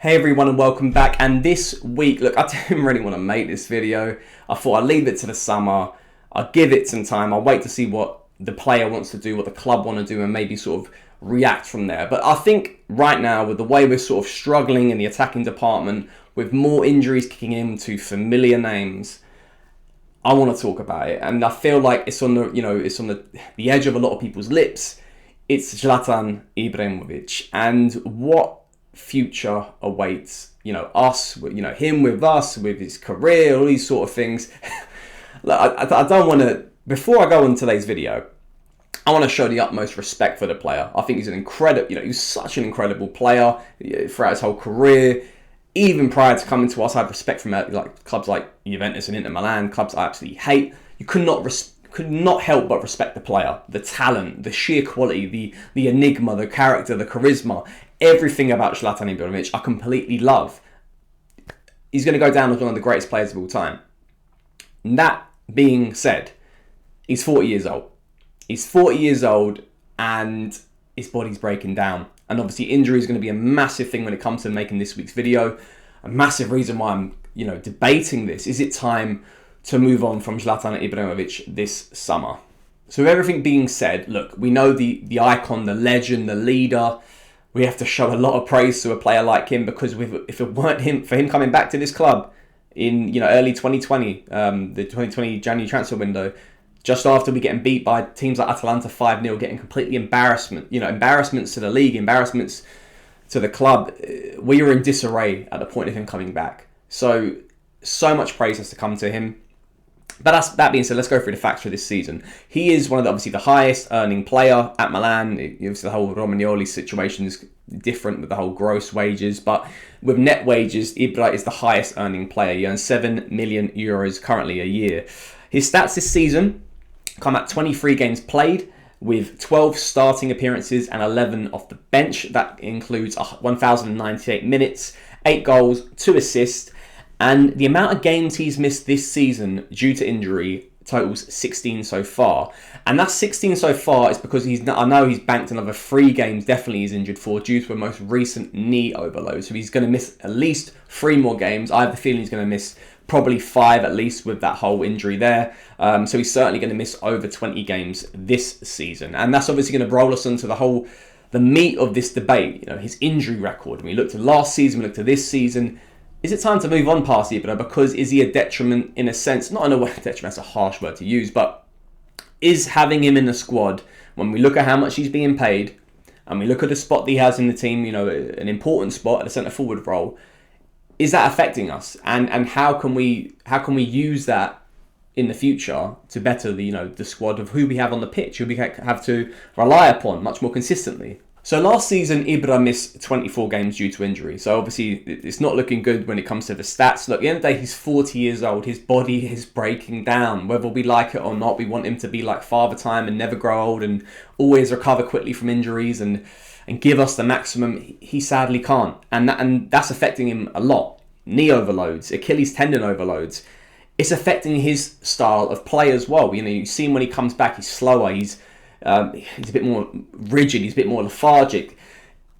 Hey everyone and welcome back. And this week, look, I didn't really want to make this video. I thought I'd leave it to the summer. I'll give it some time. I'll wait to see what the player wants to do, what the club want to do, and maybe sort of react from there. But I think right now, with the way we're sort of struggling in the attacking department, with more injuries kicking into familiar names, I want to talk about it. And I feel like it's on the edge of a lot of people's lips. It's Zlatan Ibrahimovic, and what future awaits us, him with us, with his career, all these sort of things. I don't want to, before I go on today's video, I want to show the utmost respect for the player. I think he's an incredible, he's such an incredible player throughout his whole career. Even prior to coming to us, I had respect from like clubs like Juventus and Inter Milan, clubs I absolutely hate. You could not help but respect the player, the talent, the sheer quality, the enigma, the character, the charisma. Everything about Zlatan Ibrahimovic I completely love. He's going to go down as one of the greatest players of all time. And that being said, he's 40 years old. He's 40 years old and his body's breaking down. And obviously injury is going to be a massive thing when it comes to making this week's video. A massive reason why I'm debating this. Is it time to move on from Zlatan Ibrahimovic this summer? So with everything being said, look, we know the icon, the legend, the leader. We have to show a lot of praise to a player like him, because if it weren't for him coming back to this club in early 2020, the 2020 January transfer window, just after we getting beat by teams like Atalanta 5-0, getting completely embarrassments to the league, embarrassments to the club, we were in disarray at the point of him coming back. So much praise has to come to him. But that being said, let's go through the facts for this season. He is one of the highest earning player at Milan. Obviously, the whole Romagnoli situation is different with the whole gross wages. But with net wages, Ibra is the highest earning player. He earns 7 million euros currently a year. His stats this season come at 23 games played, with 12 starting appearances and 11 off the bench. That includes 1,098 minutes, 8 goals, 2 assists. And the amount of games he's missed this season due to injury totals 16 so far. And that 16 so far is because I know he's banked another 3 games, definitely he's injured for, due to a most recent knee overload. So he's going to miss at least 3 more games. I have the feeling he's going to miss probably 5 at least with that whole injury there. So he's certainly going to miss over 20 games this season. And that's obviously going to roll us into the meat of this debate, his injury record. When we looked at last season, we looked at this season. Is it time to move on past Ibra? Because is he a detriment in a sense? Not in a way, detriment, that's a harsh word to use, but is having him in the squad, when we look at how much he's being paid, and we look at the spot that he has in the team, an important spot at the centre forward role, is that affecting us? And how can we use that in the future to better the squad of who we have on the pitch, who we have to rely upon much more consistently? So last season, Ibra missed 24 games due to injury. So obviously, it's not looking good when it comes to the stats. Look, at the end of the day, he's 40 years old. His body is breaking down. Whether we like it or not, we want him to be like Father Time and never grow old and always recover quickly from injuries and give us the maximum. He sadly can't. And that's affecting him a lot. Knee overloads, Achilles tendon overloads. It's affecting his style of play as well. You see him when he comes back, he's slower, he's a bit more rigid, he's a bit more lethargic.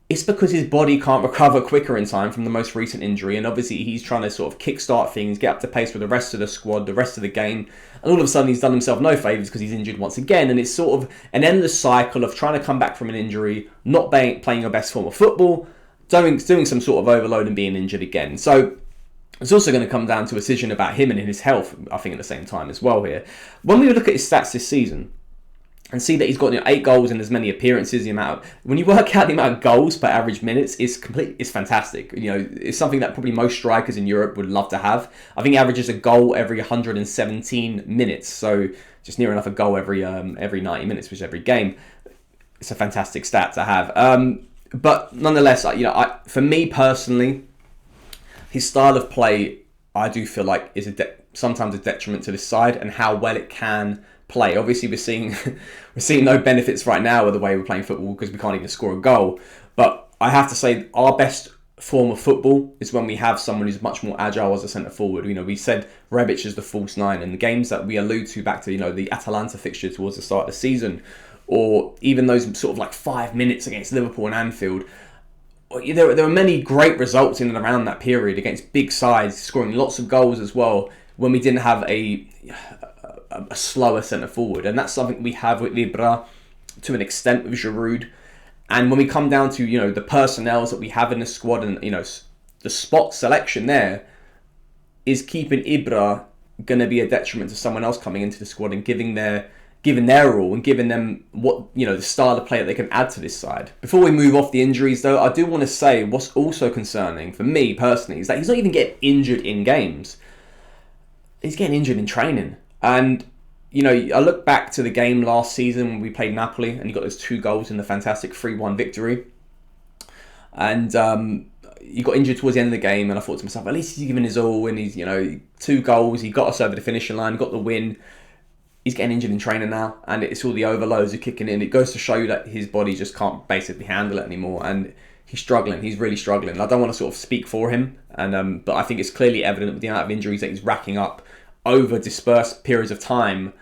It's because his body can't recover quicker in time from the most recent injury, and obviously he's trying to sort of kickstart things, get up to pace with the rest of the squad, the rest of the game, and all of a sudden he's done himself no favours because he's injured once again. And it's sort of an endless cycle of trying to come back from an injury, not playing your best form of football, doing some sort of overload and being injured again. So it's also going to come down to a decision about him and his health, I think, at the same time as well here. When we look at his stats this season, and see that he's got 8 goals in as many appearances, when you work out the amount of goals per average minutes, it's fantastic. It's something that probably most strikers in Europe would love to have. I think he averages a goal every 117 minutes, so just near enough a goal every 90 minutes, which is every game. It's a fantastic stat to have. But nonetheless, for me personally, his style of play, I do feel like is sometimes a detriment to this side and how well it can play. Obviously, we're seeing no benefits right now with the way we're playing football because we can't even score a goal. But I have to say, our best form of football is when we have someone who's much more agile as a centre forward. We said Rebic is the false 9, and the games that we allude to back to the Atalanta fixture towards the start of the season, or even those sort of like 5 minutes against Liverpool and Anfield. there were many great results in and around that period against big sides, scoring lots of goals as well, when we didn't have a slower centre forward. And that's something we have with Ibra to an extent with Giroud. And when we come down to, the personnels that we have in the squad and, the spot selection there, is keeping Ibra going to be a detriment to someone else coming into the squad and giving their all and giving them what, the style of play that they can add to this side. Before we move off the injuries though, I do want to say what's also concerning for me personally is that he's not even getting injured in games. He's getting injured in training. And, I look back to the game last season when we played Napoli and he got those 2 goals in the fantastic 3-1 victory. And he got injured towards the end of the game, and I thought to myself, at least he's giving his all, and he's, 2 goals, he got us over the finishing line, got the win. He's getting injured in training now, and it's all the overloads are kicking in. It goes to show you that his body just can't basically handle it anymore, and he's struggling. He's really struggling. I don't want to sort of speak for him, and but I think it's clearly evident with the amount of injuries that he's racking up over dispersed periods of time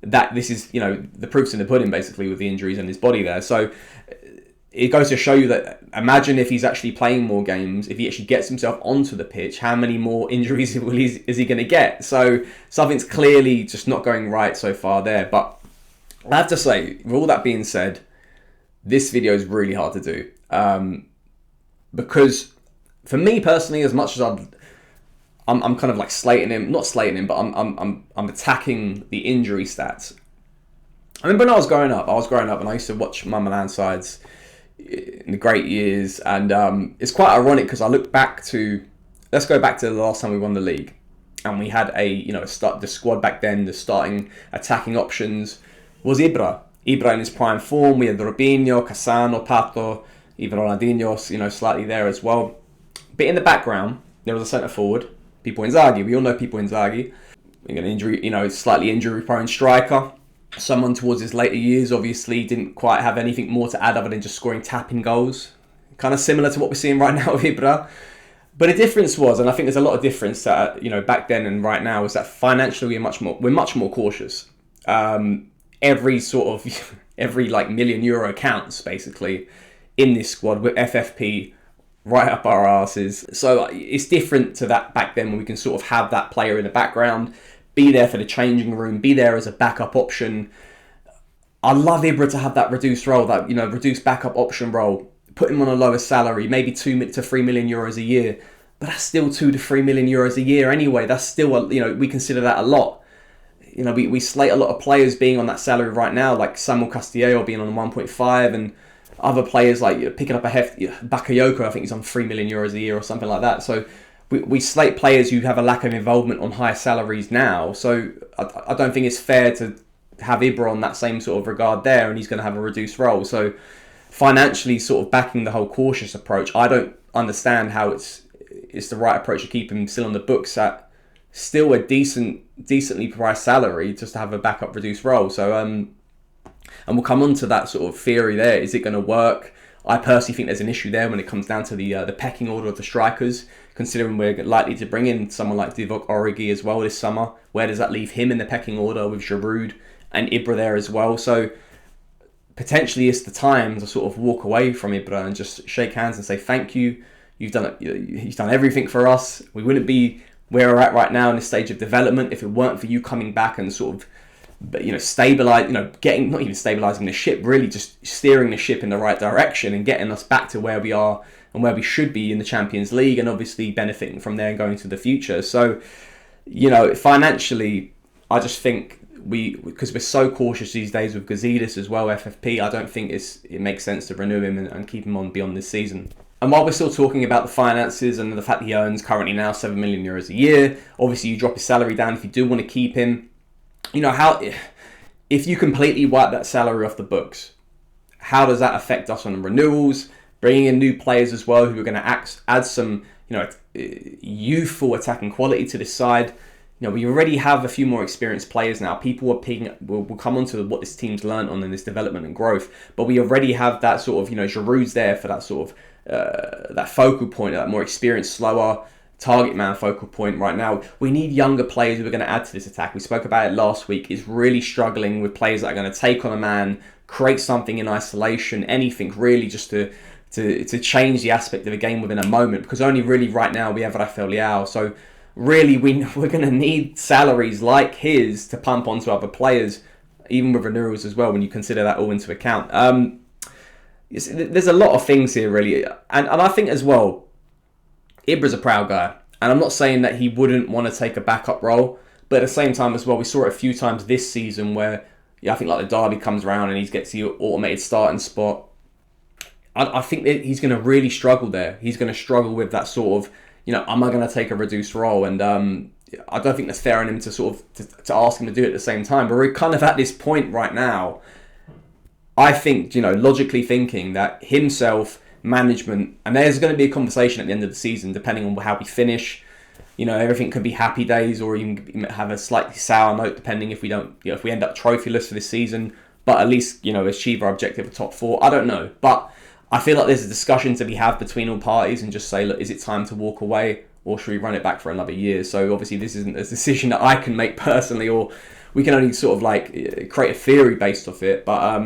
that this is, the proof's in the pudding basically with the injuries in his body there. So it goes to show you that, imagine if he's actually playing more games, if he actually gets himself onto the pitch, how many more injuries is he going to get? So something's clearly just not going right so far there. But I have to say, with all that being said, this video is really hard to do. Because for me personally, as much as I'm kind of like not slating him, but I'm attacking the injury stats. I remember when I was growing up and I used to watch my Milan sides in the great years, and it's quite ironic because I look back to, let's go back to the last time we won the league, and we had the squad back then, the starting attacking options was Ibra in his prime form. We had Robinho, Cassano, Pato, even Ronaldinho, slightly there as well. But in the background, there was a centre forward, Pippo Inzaghi. We all know Pippo Inzaghi. We got an injury, slightly injury-prone striker. Someone towards his later years, obviously, didn't quite have anything more to add other than just scoring tapping goals. Kind of similar to what we're seeing right now with Ibra. But the difference was, and I think there's a lot of difference that, back then and right now, is that financially we're much more cautious. Every million euro counts, basically, in this squad with FFP right up our asses. So it's different to that back then when we can sort of have that player in the background, be there for the changing room, be there as a backup option. I love Ibra to have that reduced role, that reduced backup option role. Put him on a lower salary, maybe 2 to 3 million euros a year, but that's still 2 to 3 million euros a year anyway. That's still we consider that a lot. We slate a lot of players being on that salary right now, like Samuel Castillo being on 1.5, and other players like picking up a hefty Bakayoko, I think he's on 3 million euros a year or something like that. So we slate players who have a lack of involvement on higher salaries now. So I don't think it's fair to have Ibra on that same sort of regard there, and he's going to have a reduced role. So financially, sort of backing the whole cautious approach, I don't understand how it's the right approach to keep him still on the books at still a decently priced salary just to have a backup reduced role. So and we'll come on to that sort of theory there. Is it going to work? I personally think there's an issue there when it comes down to the pecking order of the strikers, considering we're likely to bring in someone like Divock Origi as well this summer. Where does that leave him in the pecking order with Giroud and Ibra there as well? So potentially it's the time to sort of walk away from Ibra and just shake hands and say thank you. You've done it. He's done everything for us. We wouldn't be where we're at right now in this stage of development if it weren't for you coming back and sort of stabilize, getting, not even stabilizing the ship, really just steering the ship in the right direction and getting us back to where we are and where we should be in the Champions League, and obviously benefiting from there and going to the future. So, financially, I just think because we're so cautious these days with Gazidis as well, FFP, I don't think it makes sense to renew him and keep him on beyond this season. And while we're still talking about the finances and the fact that he earns currently now 7 million euros a year, obviously you drop his salary down if you do want to keep him. If you completely wipe that salary off the books, how does that affect us on renewals, bringing in new players as well who are going to add some, youthful attacking quality to this side? We already have a few more experienced players now. People are we'll come on to what this team's learned on in this development and growth, but we already have that sort of, Giroud's there for that sort of, that focal point, that more experienced, slower, target man focal point right now. We need younger players who are going to add to this attack. We spoke about it last week. Is really struggling with players that are going to take on a man, create something in isolation, anything really just to to change the aspect of the game within a moment, because only really right now we have Rafael Leao. So really we're going to need salaries like his to pump onto other players, even with renewals as well, when you consider that all into account. There's a lot of things here, really. And I think as well, Ibra's a proud guy. And I'm not saying that he wouldn't want to take a backup role, but at the same time as well, we saw it a few times this season where, I think like the derby comes around and he gets the automated starting spot. I think that he's going to really struggle there. He's going to struggle with that sort of, am I going to take a reduced role? And I don't think that's fair on him to sort of to ask him to do it at the same time. But we're kind of at this point right now. I think, logically thinking that himself, management, and there's going to be a conversation at the end of the season, depending on how we finish. Everything could be happy days or even have a slightly sour note, depending if we don't, if we end up trophyless for this season. But at least, achieve our objective of top 4. I don't know. But I feel like there's a discussion to be had between all parties and just say, look, is it time to walk away or should we run it back for another year? So obviously this isn't a decision that I can make personally, or we can only sort of like create a theory based off it. But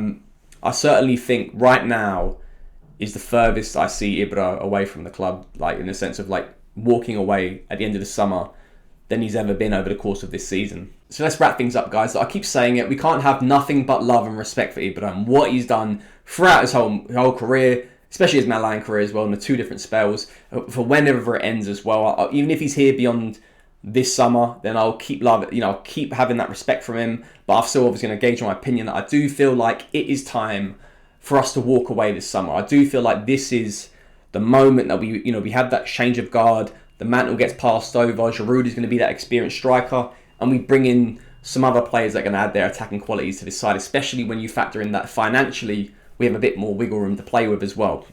I certainly think right now is the furthest I see Ibra away from the club, like in the sense of like walking away at the end of the summer than he's ever been over the course of this season. So let's wrap things up, guys. I keep saying it, we can't have nothing but love and respect for Ibra and what he's done throughout his whole career, especially his Milan career as well, in the 2 different spells, for whenever it ends as well. Even if he's here beyond this summer, then I'll keep I'll keep having that respect from him. But I'm still obviously going to gauge my opinion that I do feel like it is time for us to walk away this summer. I do feel like this is the moment that we have that change of guard, the mantle gets passed over, Giroud is going to be that experienced striker, and we bring in some other players that are going to add their attacking qualities to this side, especially when you factor in that financially we have a bit more wiggle room to play with as well.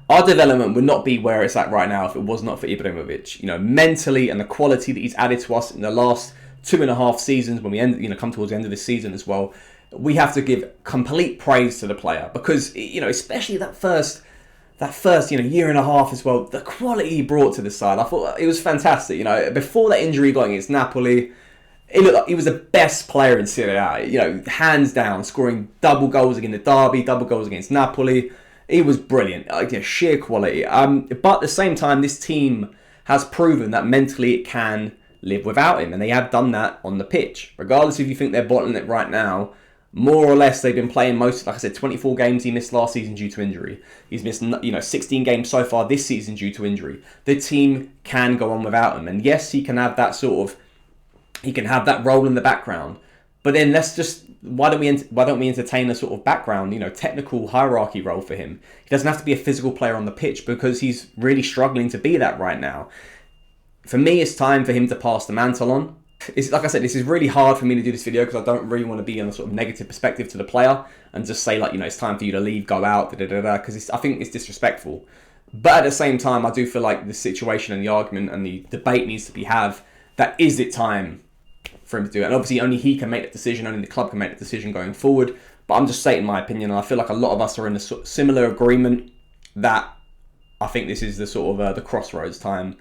Our development would not be where it's at right now if it was not for Ibrahimovic. Mentally, and the quality that he's added to us in the last 2.5 seasons, when we come towards the end of this season as well, we have to give complete praise to the player, because especially that first year and a half as well, the quality he brought to the side, I thought it was fantastic. Before that injury got against Napoli, it looked like he was the best player in Serie A, hands down, scoring double goals against the derby, double goals against Napoli. He was brilliant, sheer quality. But at the same time, this team has proven that mentally it can live without him, and they have done that on the pitch. Regardless if you think they're bottling it right now, more or less they've been playing most, like I said, 24 games he missed last season due to injury. He's missed 16 games so far this season due to injury. The team can go on without him, and yes, he can have that role in the background. But then why don't we entertain a sort of background, technical hierarchy role for him? He doesn't have to be a physical player on the pitch, because he's really struggling to be that right now. For me, it's time for him to pass the mantle on. It's like I said, this is really hard for me to do this video because I don't really want to be in a sort of negative perspective to the player and just say it's time for you to leave, go out, because I think it's disrespectful. But at the same time, I do feel like the situation and the argument and the debate needs to be that is it time for him to do it. And obviously only he can make that decision, only the club can make that decision going forward. But I'm just stating my opinion, and I feel like a lot of us are in a similar agreement that I think this is the sort of the crossroads time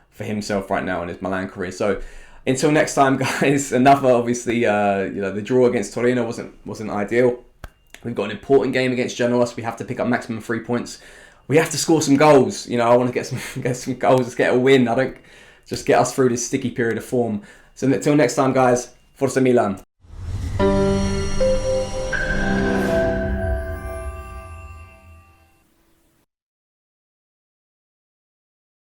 for himself right now in his Milan career. So until next time, guys, another, obviously, the draw against Torino wasn't ideal. We've got an important game against Genoa, so we have to pick up maximum 3 points. We have to score some goals. I want to get some goals, let's get a win. I don't just get us through this sticky period of form. So until next time, guys, Forza Milan.